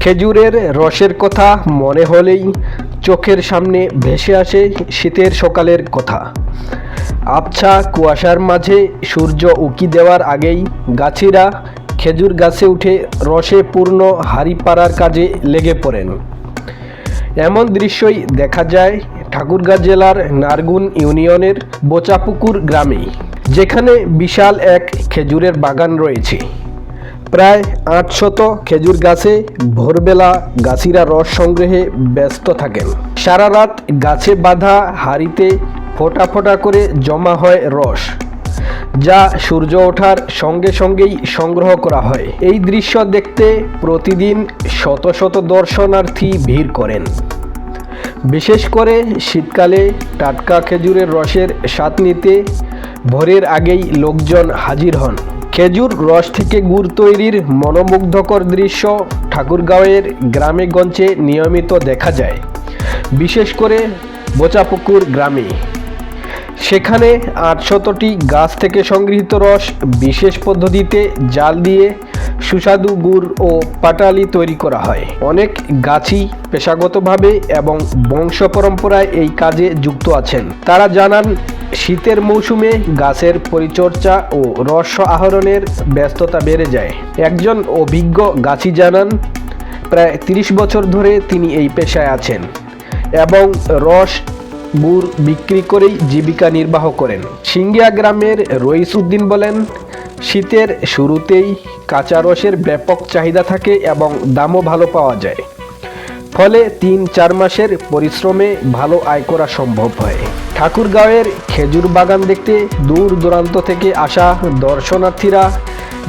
খেজুরের রসের কথা মনে হলেই চোখের সামনে ভেসে আসে শীতের সকালের কথা। আবছা কুয়াশার মাঝে সূর্য উঁকি দেওয়ার আগেই গাছিরা খেজুর গাছে উঠে রসে পূর্ণ হাঁড়ি পাড়ার কাজে লেগে পড়েন। এমন দৃশ্যই দেখা যায় ঠাকুরগাঁ জেলার নারগুন ইউনিয়নের বোচাপুকুর গ্রামে, যেখানে বিশাল এক খেজুরের বাগান রয়েছে। প্রায় ৮০০ খেজুর গাছে ভোরবেলা গাছিরা রস সংগ্রহে ব্যস্ত থাকেন। সারা রাত গাছে বাঁধা হাঁড়িতে ফোঁটা ফোঁটা করে জমা হয় রস, যা সূর্য ওঠার সঙ্গে সঙ্গেই সংগ্রহ করা হয়। এই দৃশ্য দেখতে প্রতিদিন শত শত দর্শনার্থী ভিড় করেন। বিশেষ করে শীতকালে টাটকা খেজুরের রসের স্বাদ নিতে ভোরের আগেই লোকজন হাজির হন। খেজুর রস থেকে গুড় তৈরির মনোমুগ্ধকর দৃশ্য ঠাকুরগাঁওয়ের গ্রামে গঞ্জে নিয়মিত দেখা যায়, বিশেষ করে বোচাপুকুর গ্রামে। সেখানে ৮০০টি গাছ থেকে সংগৃহীত রস বিশেষ পদ্ধতিতে জাল দিয়ে সুস্বাদু গুড় ও পাটালি তৈরি করা হয়। অনেক গাছি পেশাগতভাবে এবং বংশ পরম্পরায় এই কাজে যুক্ত আছেন। তারা জানান, শীতের মৌসুমে গাছের পরিচর্যা ও রস আহরণের ব্যস্ততা বেড়ে যায়। একজন অভিজ্ঞ গাছি জানান, প্রায় ৩০ বছর ধরে তিনি এই পেশায় আছেন এবং রস গুড় বিক্রি করেই জীবিকা নির্বাহ করেন। সিঙ্গিয়া গ্রামের রইস উদ্দিন বলেন, শীতের শুরুতেই কাঁচা রসের ব্যাপক চাহিদা থাকে এবং দামও ভালো পাওয়া যায়। ফলে ৩-৪ মাসের পরিশ্রমে ভালো আয় করা সম্ভব হয়। ঠাকুরগাঁওয়ের খেজুর বাগান দেখতে দূর দূরান্ত থেকে আসা দর্শনার্থীরা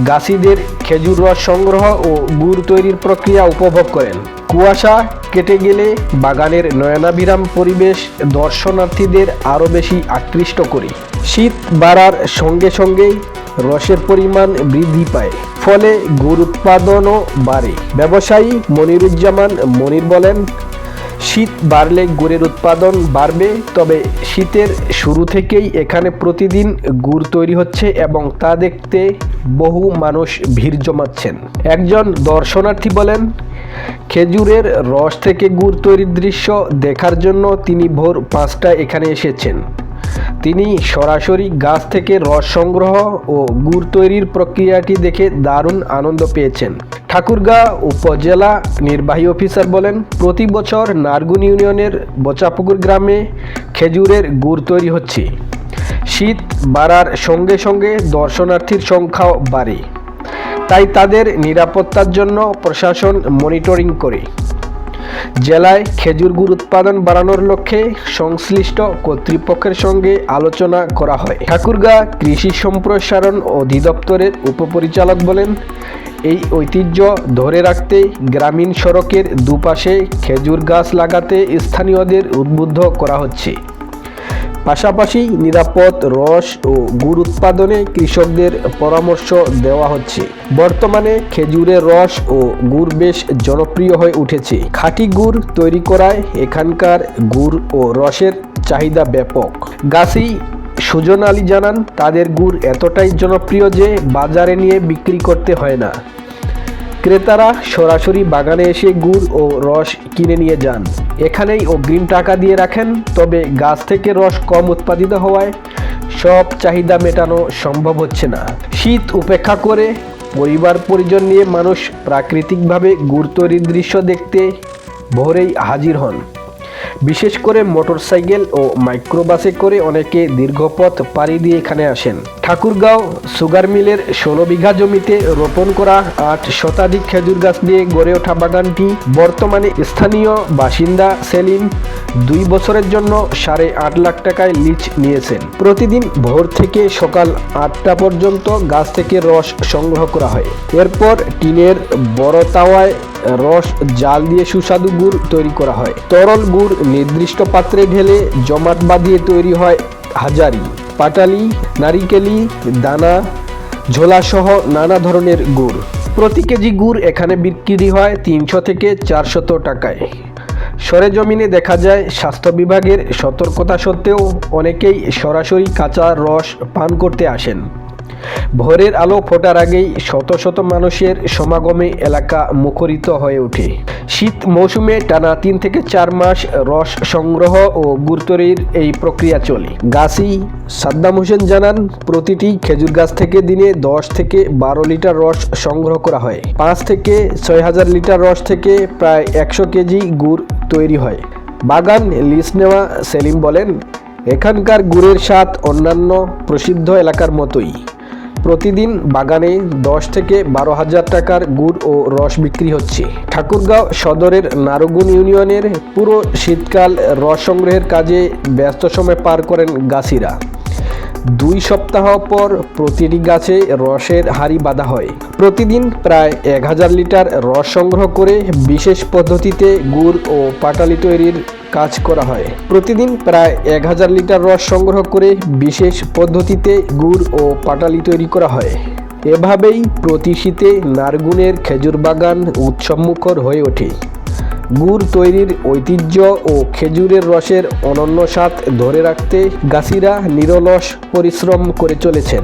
গাছিদের খেজুর রস সংগ্রহ ও গুড় তৈরির প্রক্রিয়া উপভোগ করেন। কুয়াশা কেটে গেলে বাগানের নয়নাভিরাম পরিবেশ দর্শনার্থীদের আরও বেশি আকৃষ্ট করে। শীত বাড়ার সঙ্গে সঙ্গেই রসের পরিমাণ বৃদ্ধি পায়, ফলে গুড় উৎপাদনও বাড়ে। ব্যবসায়ী মনিরুজ্জামান মনির বলেন, শীত বাড়লে গুড়ের উৎপাদন বাড়বে, তবে শীতের শুরু থেকেই এখানে প্রতিদিন গুড় তৈরি হচ্ছে এবং তা দেখতে বহু মানুষ ভিড় জমাচ্ছেন। একজন দর্শনার্থী বলেন, খেজুরের রস থেকে গুড় তৈরির দৃশ্য দেখার জন্য তিনি ভোর ৫টায় এখানে এসেছেন। তিনি সরাসরি গাছ থেকে রস সংগ্রহ ও গুড় তৈরির প্রক্রিয়াটি দেখে দারুণ আনন্দ পেয়েছেন। ঠাকুরগাঁ উপজেলা নির্বাহী অফিসার বলেন, প্রতি বছর নারগুন ইউনিয়নের বোচাপুকুর গ্রামে খেজুরের গুড় তৈরি হচ্ছে। শীত বাড়ার সঙ্গে সঙ্গে দর্শনার্থীর সংখ্যাও বাড়ে, তাই তাদের নিরাপত্তার জন্য প্রশাসন মনিটরিং করে। জেলায় খেজুর গুড় উৎপাদন বাড়ানোর লক্ষ্যে সংশ্লিষ্ট কর্তৃপক্ষের সঙ্গে আলোচনা করা হয়। ঠাকুরগাঁ কৃষি সম্প্রসারণ অধিদপ্তরের উপপরিচালক বলেন, এই ঐতিহ্য ধরে রাখতে গ্রামীণ সড়কের দুপাশে খেজুর গাছ লাগাতে স্থানীয়দের উদ্বুদ্ধ করা হচ্ছে। পাশাপাশি নিরাপদ রস ও গুড় উৎপাদনে কৃষকদের পরামর্শ দেওয়া হচ্ছে। বর্তমানে খেজুরের রস ও গুড় বেশ জনপ্রিয় হয়ে উঠেছে। খাঁটি গুড় তৈরি করায় এখানকার গুড় ও রসের চাহিদা ব্যাপক। গাছি সুজন আলী জানান, তাদের গুড় এতটাই জনপ্রিয় যে বাজারে নিয়ে বিক্রি করতে হয় না। ক্রেতারা সরাসরি বাগানে এসে গুড় ও রস কিনে নিয়ে যান। এখানেই অগ্রিম টাকা দিয়ে রাখেন। তবে গাছ থেকে রস কম উৎপাদিত হওয়ায় সব চাহিদা মেটানো সম্ভব হচ্ছে না। শীত উপেক্ষা করে পরিবার পরিজন নিয়ে মানুষ প্রাকৃতিকভাবে গুড় তৈরির দৃশ্য দেখতে ভোরেই হাজির হন। বিশেষ করে মোটরসাইকেল ও মাইক্রোবাসে করে অনেকে দীর্ঘপথ পাড়ি দিয়ে এখানে আসেন। ঠাকুরগাঁও সুগার মিলের ১৬ বিঘা জমিতে রোপণ করা ৮ শতাধিক খেজুর গাছ নিয়ে গড়ে ওঠা বাগানটি বর্তমানে স্থানীয় বাসিন্দা সেলিম ২ বছরের জন্য ৮.৫ লাখ টাকায় লিজ নিয়েছেন। প্রতিদিন ভোর থেকে সকাল ৮টা পর্যন্ত গাছ থেকে রস সংগ্রহ করা হয়। এরপর টিনের বড় তাওয়ায় রস জাল দিয়ে সুস্বাদু গুড় তৈরি করা হয়। তরল গুড় নির্দিষ্ট পাত্রে ঢেলে জমাট বাঁধিয়ে তৈরি হয় হাজারি, পাটালি, নারিকেলি, দানা, ঝোলাসহ নানা ধরনের গুড়। প্রতি কেজি গুড় এখানে বিক্রি হয় ৩০০ থেকে ৪০০ টাকায়। সরেজমিনে দেখা যায়, স্বাস্থ্য বিভাগের সতর্কতা সত্ত্বেও অনেকেই সরাসরি কাঁচা রস পান করতে আসেন। ভোরের আলো ফোটার আগেই শত শত মানুষের সমাগমে এলাকা মুখরিত হয়ে ওঠে। শীত মৌসুমে টানা 3 থেকে 4 মাস রস সংগ্রহ ও গুড় তৈরির এই প্রক্রিয়া চলে। গাছী সাদ্দাম হোসেন জানান, প্রতিটি খেজুর গাছ থেকে দিনে 10 থেকে 12 লিটার রস সংগ্রহ করা হয়। 5 থেকে 6,000 লিটার রস থেকে প্রায় 100 কেজি গুড় তৈরি হয়। বাগান লিজ নেওয়া সেলিম বলেন, এখানকার গুড়ের স্বাদ অন্যান্য প্রসিদ্ধ এলাকার মতোই। প্রতিদিন বাগানে 10 থেকে 12,000 টাকার গুড় ও রস বিক্রি হচ্ছে। ঠাকুরগাঁও সদরের নারগুন ইউনিয়নের পুরো শীতকাল রস সংগ্রহের কাজে ব্যস্ত সময় পার করেন গাছীরা। 2 সপ্তাহ পর প্রতিটি গাছে রসের হাঁড়ি বাঁধা হয়। প্রতিদিন প্রায় 1000 লিটার রস সংগ্রহ করে বিশেষ পদ্ধতিতে গুড় ও পাটালি তৈরির কাজ করা হয়। প্রতিদিন প্রায় 1000 লিটার রস সংগ্রহ করে বিশেষ পদ্ধতিতে গুড় ও পাটালি তৈরি করা হয়। এভাবেই প্রতি শীতে নারগুনের খেজুর বাগান উৎসবমুখর হয়ে ওঠে। গুড় তৈরির ঐতিহ্য ও খেজুরের রসের অনন্য স্বাদ ধরে রাখতে গাছীরা নিরলস পরিশ্রম করে চলেছেন।